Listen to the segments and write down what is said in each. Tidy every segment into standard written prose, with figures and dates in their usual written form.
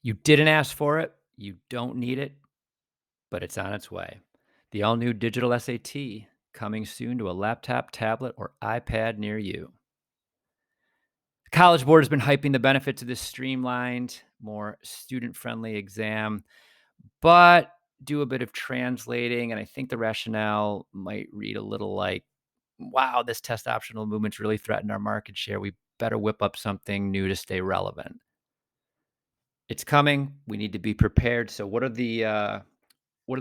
You didn't ask for it, you don't need it, but it's on its way. The all new digital SAT coming soon to a laptop, tablet, or iPad near you. The College Board has been hyping the benefits of this streamlined, more student friendly exam, but do a bit of translating. And I think the rationale might read a little like, wow, this test optional movement's really threatened our market share. We better whip up something new to stay relevant. It's coming. We need to be prepared. So, what are the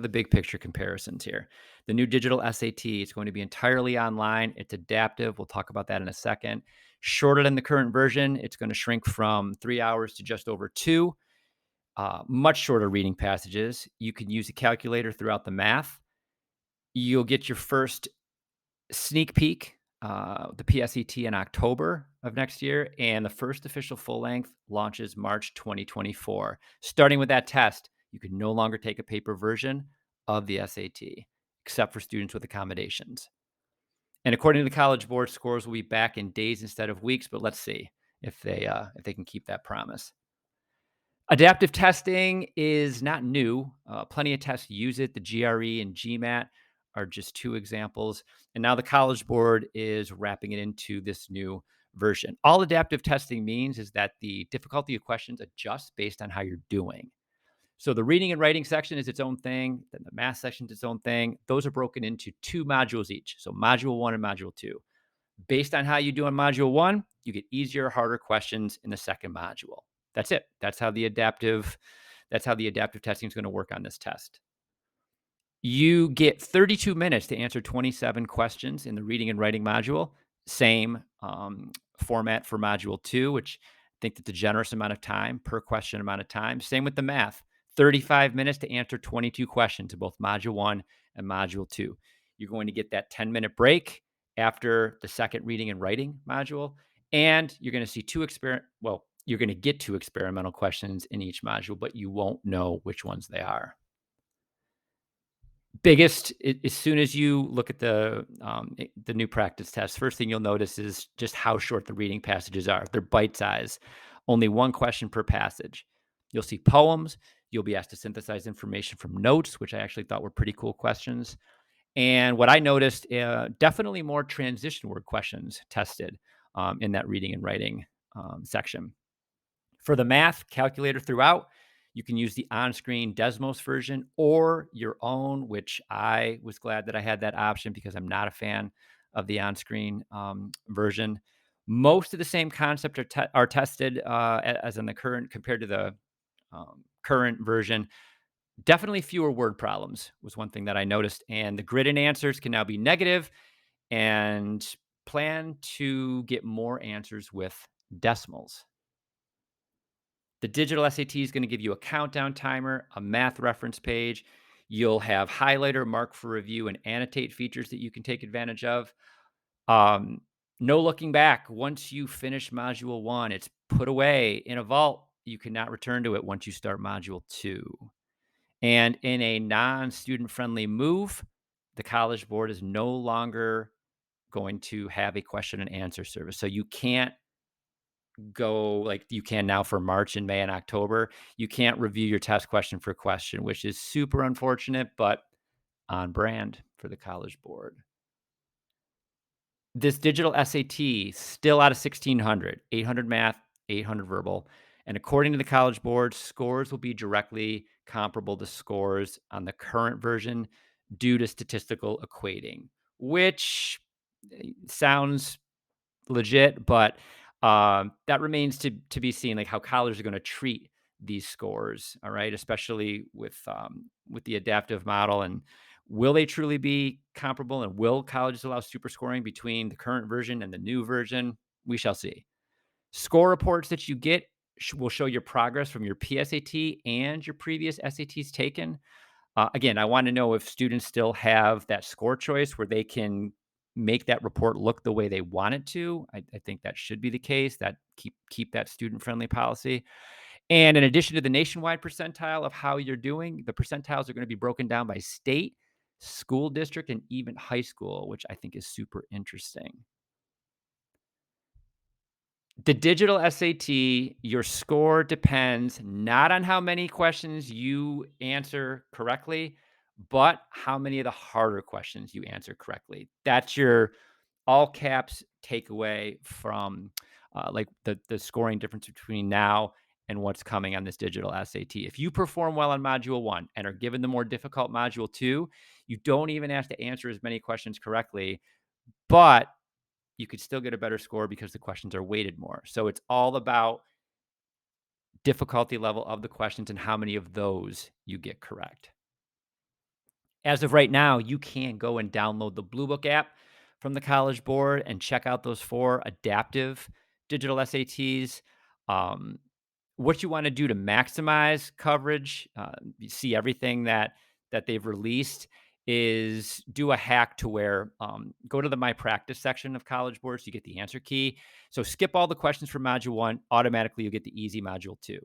big picture comparisons here? The new digital SAT is going to be entirely online. It's adaptive. We'll talk about that in a second. Shorter than the current version. It's going to shrink from 3 hours to just over two. Much shorter reading passages. You can use a calculator throughout the math. You'll get your first sneak peek, the PSET in October of next year, and the first official full length launches March 2024. Starting with that test, you can no longer take a paper version of the SAT, except for students with accommodations. And according to the College Board, scores will be back in days instead of weeks. But let's see if they can keep that promise. Adaptive testing is not new. Plenty of tests use it. The GRE and GMAT are just two examples. And now the College Board is wrapping it into this new version. All adaptive testing means is that the difficulty of questions adjusts based on how you're doing. So the reading and writing section is its own thing. Then the math section is its own thing. Those are broken into two modules each. So module one and module two. Based on how you do on module one, you get easier, harder questions in the second module. That's it. That's how the adaptive testing is going to work on this test. You get 32 minutes to answer 27 questions in the reading and writing module. Same format for module two, which I think that's a generous amount of time per question amount of time. Same with the math, 35 minutes to answer 22 questions in both module one and module two. You're going to get that 10-minute break after the second reading and writing module. And you're going to see you're going to get two experimental questions in each module, but you won't know which ones they are. As soon as you look at the new practice test, first thing you'll notice is just how short the reading passages are. They're bite size, only one question per passage. You'll see poems. You'll be asked to synthesize information from notes, which I actually thought were pretty cool questions. And what I noticed, definitely more transition word questions tested in that reading and writing section. For the math, calculator throughout. You can use the on-screen Desmos version or your own, which I was glad that I had that option because I'm not a fan of the on-screen version. Most of the same concepts are tested as in the current compared to the current version. Definitely fewer word problems was one thing that I noticed, and the grid and answers can now be negative, and plan to get more answers with decimals. The digital SAT is going to give you a countdown timer, a math reference page. You'll have highlighter, mark for review, and annotate features that you can take advantage of. Um, no looking back. Once you finish module one, it's put away in a vault. You cannot return to it once you start module two. And in a non student friendly move, the College Board is no longer going to have a question and answer service. So you can't go like you can now for March and May and October. You can't review your test question for question, which is super unfortunate, but on brand for the College Board. This digital SAT still out of 1600, 800 math, 800 verbal. And according to the College Board, scores will be directly comparable to scores on the current version due to statistical equating, which sounds legit, but that remains to be seen, like how colleges are going to treat these scores. All right, especially with the adaptive model, and will they truly be comparable? And will colleges allow super scoring between the current version and the new version? We shall see. Score reports that you get will show your progress from your PSAT and your previous SATs taken. Again, I want to know if students still have that score choice where they can make that report look the way they want it to. I think that should be the case. That keep that student friendly policy. And in addition to the nationwide percentile of how you're doing, the percentiles are going to be broken down by state, school district, and even high school, which I think is super interesting. The digital SAT, your score depends not on how many questions you answer correctly, but how many of the harder questions you answer correctly. That's your all caps takeaway from like the scoring difference between now and what's coming on this digital SAT. If you perform well on module one and are given the more difficult module two, you don't even have to answer as many questions correctly, but you could still get a better score because the questions are weighted more. So it's all about difficulty level of the questions and how many of those you get correct. As of right now, you can go and download the Blue Book app from the College Board and check out those 4 adaptive digital SATs. Um, what you wanna do to maximize coverage, you see everything that they've released, is do a hack to where, go to the My Practice section of College Board so you get the answer key. So skip all the questions from module 1, automatically you'll get the easy module 2,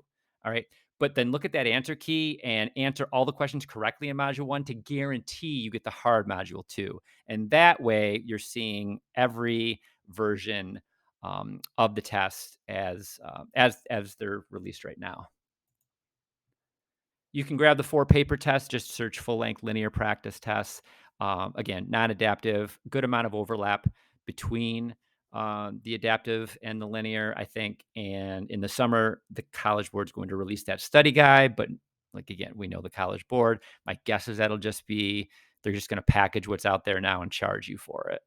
alright? But then look at that answer key and answer all the questions correctly in module 1 to guarantee you get the hard module 2. And that way, you're seeing every version of the test as they're released right now. You can grab the 4 paper tests, just search full length linear practice tests. Again, non adaptive, good amount of overlap between the adaptive and the linear, I think. And in the summer, the College Board's going to release that study guide. But like again, we know the College Board. My guess is that'll just be they're just going to package what's out there now and charge you for it.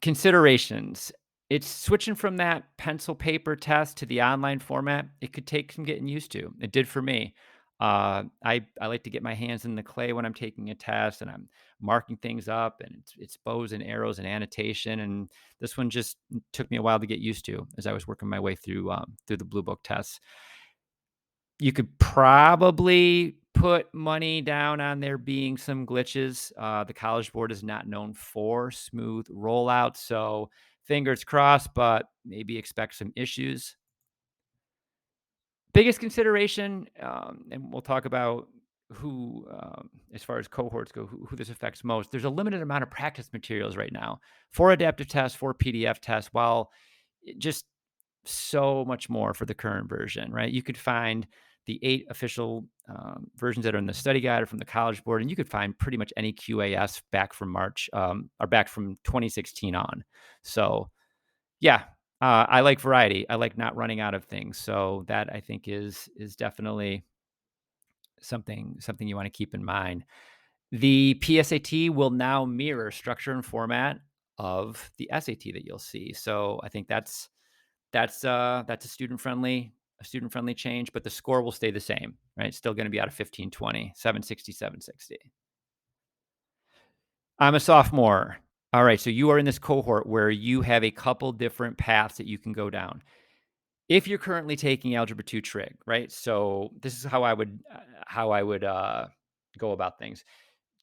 Considerations. It's switching from that pencil paper test to the online format. It could take some getting used to. It did for me. I like to get my hands in the clay when I'm taking a test and I'm marking things up and it's bows and arrows and annotation. And this one just took me a while to get used to as I was working my way through the blue book tests. You could probably put money down on there being some glitches. The College Board is not known for smooth rollout, so fingers crossed, but maybe expect some issues. Biggest consideration, and we'll talk about who, as far as cohorts go, who this affects most. There's a limited amount of practice materials right now for adaptive tests, for PDF tests, while just so much more for the current version, right? You could find the 8 official versions that are in the study guide or from the College Board, and you could find pretty much any QAS back from March or back from 2016 on. So, yeah, I like variety. I like not running out of things. So that I think is definitely something you want to keep in mind. The PSAT will now mirror structure and format of the SAT that you'll see. So I think that's a student friendly change, but the score will stay the same, right? It's still going to be out of 1520, 760, 760. I'm a sophomore. All right, so you are in this cohort where you have a couple different paths that you can go down. If you're currently taking Algebra 2 Trig, right? So this is how I would go about things.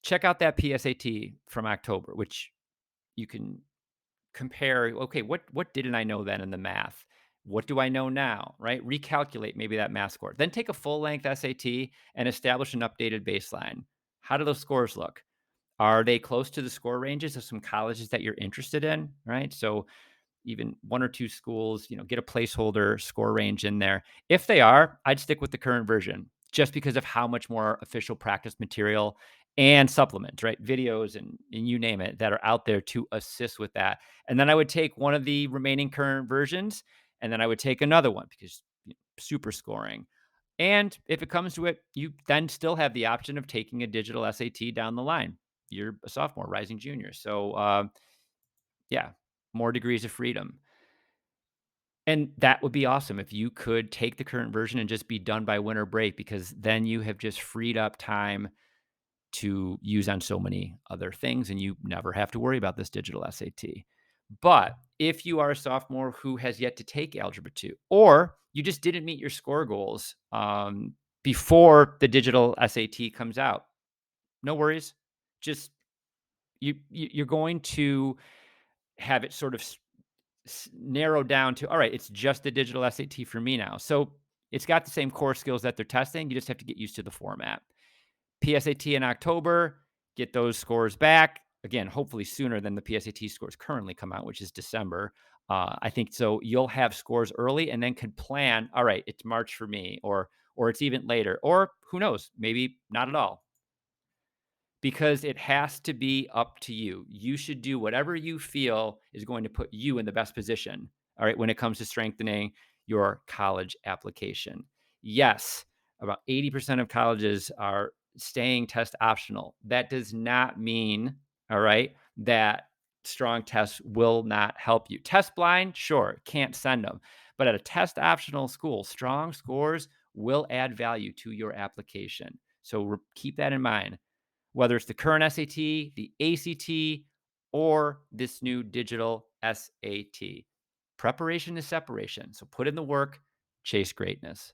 Check out that PSAT from October, which you can compare. Okay, what didn't I know then in the math? What do I know now? Right? Recalculate maybe that math score. Then take a full length SAT and establish an updated baseline. How do those scores look? Are they close to the score ranges of some colleges that you're interested in? Right. So even 1 or 2 schools, get a placeholder score range in there. If they are, I'd stick with the current version just because of how much more official practice material and supplements, right? Videos and you name it that are out there to assist with that. And then I would take one of the remaining current versions and then I would take another one because super scoring. And if it comes to it, you then still have the option of taking a digital SAT down the line. You're a sophomore, rising junior. So, yeah, more degrees of freedom. And that would be awesome if you could take the current version and just be done by winter break, because then you have just freed up time to use on so many other things and you never have to worry about this digital SAT. But if you are a sophomore who has yet to take Algebra 2, or you just didn't meet your score goals before the digital SAT comes out, no worries. Just you're going to have it sort of narrowed down to, all right, it's just the digital SAT for me now. So it's got the same core skills that they're testing. You just have to get used to the format. PSAT in October, get those scores back. again, hopefully sooner than the PSAT scores currently come out, which is December. I think so. You'll have scores early, and then can plan. All right, it's March for me, or it's even later, or who knows, maybe not at all, because it has to be up to you. You should do whatever you feel is going to put you in the best position, all right, when it comes to strengthening your college application. Yes, about 80% of colleges are staying test optional. That does not mean, all right, that strong tests will not help you. Test blind, sure, can't send them. But at a test optional school, strong scores will add value to your application. So keep that in mind, whether it's the current SAT, the ACT, or this new digital SAT. Preparation is separation. So put in the work, chase greatness.